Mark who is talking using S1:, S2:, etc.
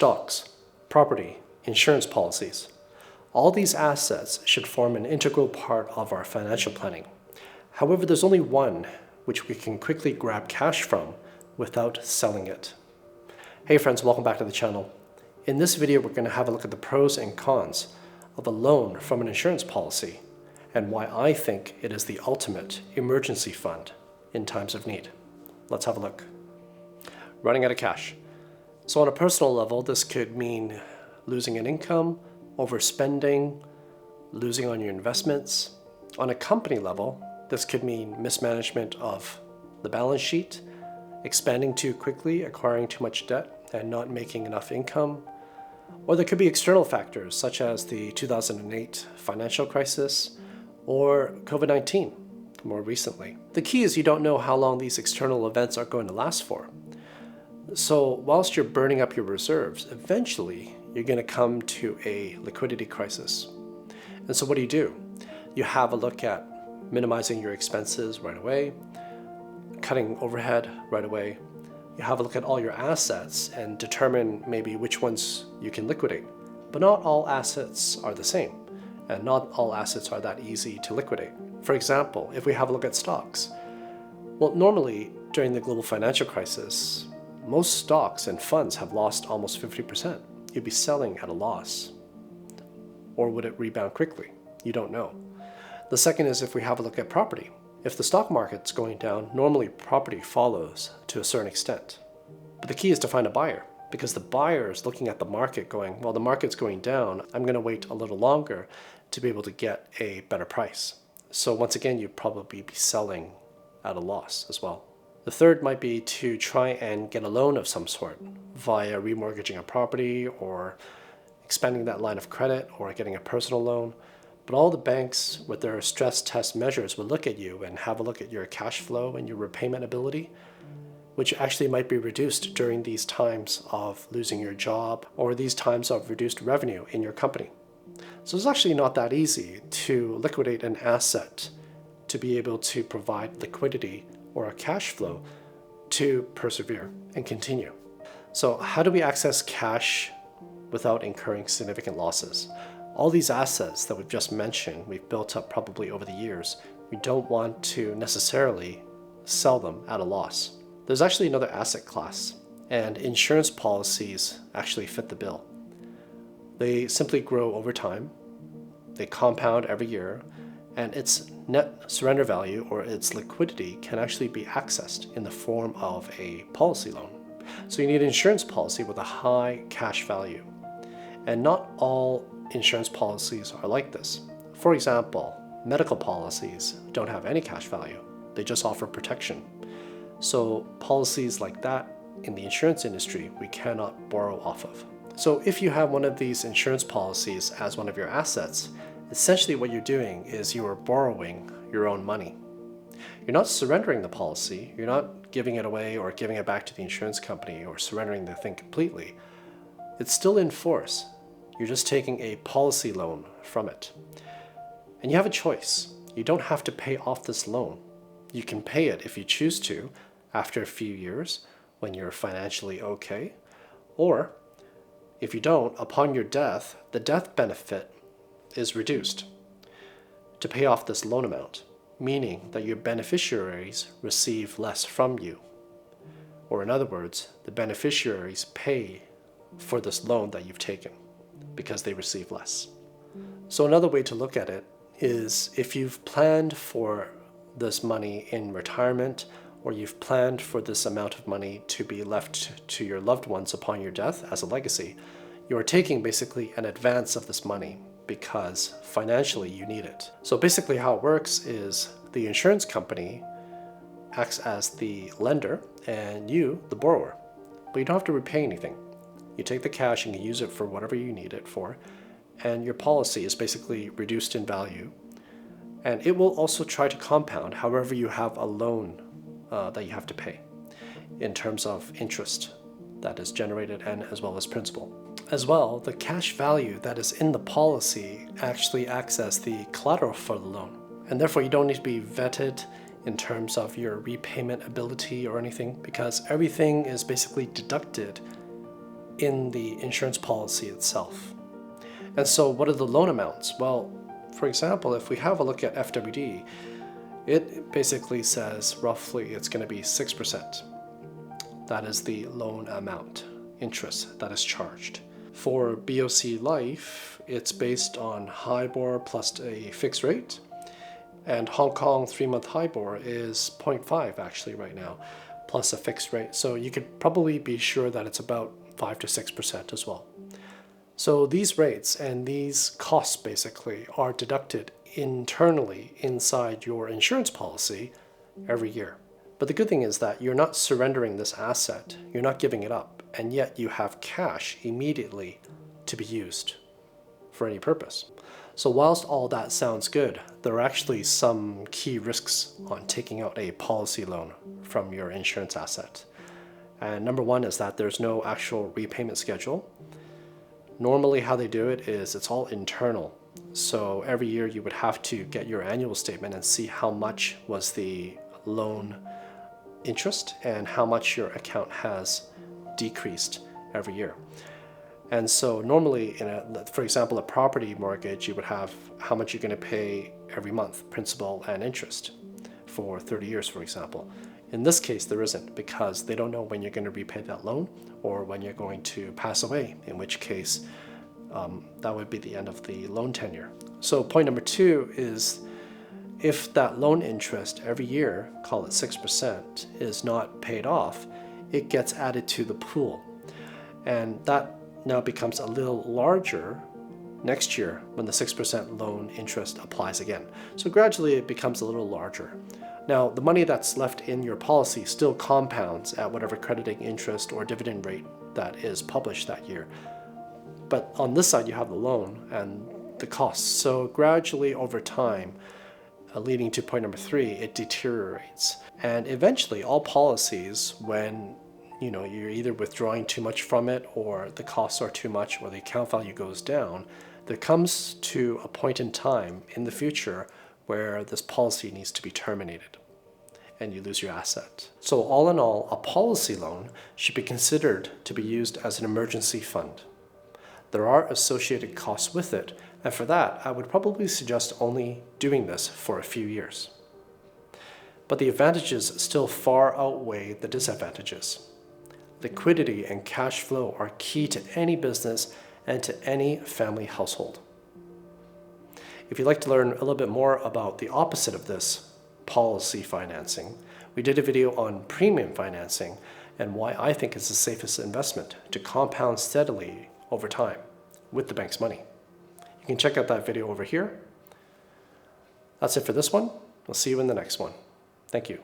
S1: stocks, property, insurance policies. All these assets should form an integral part of our financial planning. However, there's only one which we can quickly grab cash from without selling it. Hey friends, welcome back to the channel. In this video, we're going to have a look at the pros and cons of a loan from an insurance policy and why I think it is the ultimate emergency fund in times of need. Let's have a look. Running out of cash. So on a personal level, this could mean losing an income, overspending, losing on your investments. On a company level, this could mean mismanagement of the balance sheet, expanding too quickly, acquiring too much debt, and not making enough income. Or there could be external factors such as the 2008 financial crisis or COVID-19 more recently. The key is you don't know how long these external events are going to last for. So whilst you're burning up your reserves, eventually you're going to come to a liquidity crisis. And so what do? You have a look at minimizing your expenses right away, cutting overhead right away. You have a look at all your assets and determine maybe which ones you can liquidate. But not all assets are the same, and not all assets are that easy to liquidate. For example, if we have a look at stocks, well, normally during the global financial crisis, most stocks and funds have lost almost 50%. You'd be selling at a loss. Or would it rebound quickly? You don't know. The second is if we have a look at property. If the stock market's going down, normally property follows to a certain extent. But the key is to find a buyer, because the buyer is looking at the market going, well, the market's going down, I'm going to wait a little longer to be able to get a better price. So once again, you'd probably be selling at a loss as well. The third might be to try and get a loan of some sort via remortgaging a property or expanding that line of credit or getting a personal loan. But all the banks with their stress test measures will look at you and have a look at your cash flow and your repayment ability, which actually might be reduced during these times of losing your job or these times of reduced revenue in your company. So it's actually not that easy to liquidate an asset to be able to provide liquidity or a cash flow to persevere and continue. So how do we access cash without incurring significant losses? All these assets that we've just mentioned, we've built up probably over the years. We don't want to necessarily sell them at a loss. There's actually another asset class, and insurance policies actually fit the bill. They simply grow over time, they compound every year, and its net surrender value or its liquidity can actually be accessed in the form of a policy loan. So you need an insurance policy with a high cash value. And not all insurance policies are like this. For example, medical policies don't have any cash value. They just offer protection. So policies like that in the insurance industry, we cannot borrow off of. So if you have one of these insurance policies as one of your assets, essentially what you're doing is you are borrowing your own money. You're not surrendering the policy, you're not giving it away or giving it back to the insurance company or surrendering the thing completely. It's still in force. You're just taking a policy loan from it. And you have a choice. You don't have to pay off this loan. You can pay it if you choose to after a few years when you're financially okay. Or if you don't, upon your death, the death benefit is reduced to pay off this loan amount, meaning that your beneficiaries receive less from you. Or in other words, the beneficiaries pay for this loan that you've taken because they receive less. So another way to look at it is if you've planned for this money in retirement or you've planned for this amount of money to be left to your loved ones upon your death as a legacy, you're taking basically an advance of this money because financially you need it. So basically how it works is the insurance company acts as the lender and you, the borrower, but you don't have to repay anything. You take the cash and you use it for whatever you need it for, and your policy is basically reduced in value. And it will also try to compound however you have a loan that you have to pay in terms of interest that is generated and as well as principal. As well, the cash value that is in the policy actually acts as the collateral for the loan. And therefore you don't need to be vetted in terms of your repayment ability or anything, because everything is basically deducted in the insurance policy itself. And so what are the loan amounts? Well, for example, if we have a look at FWD, it basically says roughly it's going to be 6%. That is the loan amount, interest that is charged. For BOC Life, it's based on HIBOR plus a fixed rate, and Hong Kong 3-month HIBOR is 0.5 actually right now, plus a fixed rate. So you could probably be sure that it's about 5 to 6% as well. So these rates and these costs basically are deducted internally inside your insurance policy every year. But the good thing is that you're not surrendering this asset, you're not giving it up, and yet you have cash immediately to be used for any purpose. So whilst all that sounds good, there are actually some key risks on taking out a policy loan from your insurance asset. And number one is that there's no actual repayment schedule. Normally how they do it is it's all internal. So every year you would have to get your annual statement and see how much was the loan interest and how much your account has decreased every year. And so normally for example, a property mortgage, you would have how much you're going to pay every month, principal and interest for 30 years, for example. In this case, there isn't, because they don't know when you're going to repay that loan or when you're going to pass away, in which case that would be the end of the loan tenure. So point number two is if that loan interest every year, call it 6%, is not paid off, it gets added to the pool. And that now becomes a little larger next year when the 6% loan interest applies again. So gradually it becomes a little larger. Now, the money that's left in your policy still compounds at whatever crediting interest or dividend rate that is published that year. But on this side, you have the loan and the costs. So gradually over time, leading to point number three, it deteriorates. And eventually all policies, when you're either withdrawing too much from it or the costs are too much or the account value goes down, there comes to a point in time in the future where this policy needs to be terminated and you lose your asset. So all in all, a policy loan should be considered to be used as an emergency fund. There are associated costs with it, and for that, I would probably suggest only doing this for a few years. But the advantages still far outweigh the disadvantages. Liquidity and cash flow are key to any business and to any family household. If you'd like to learn a little bit more about the opposite of this, policy financing, we did a video on premium financing and why I think it's the safest investment to compound steadily over time with the bank's money. You can check out that video over here. That's it for this one. We'll see you in the next one. Thank you.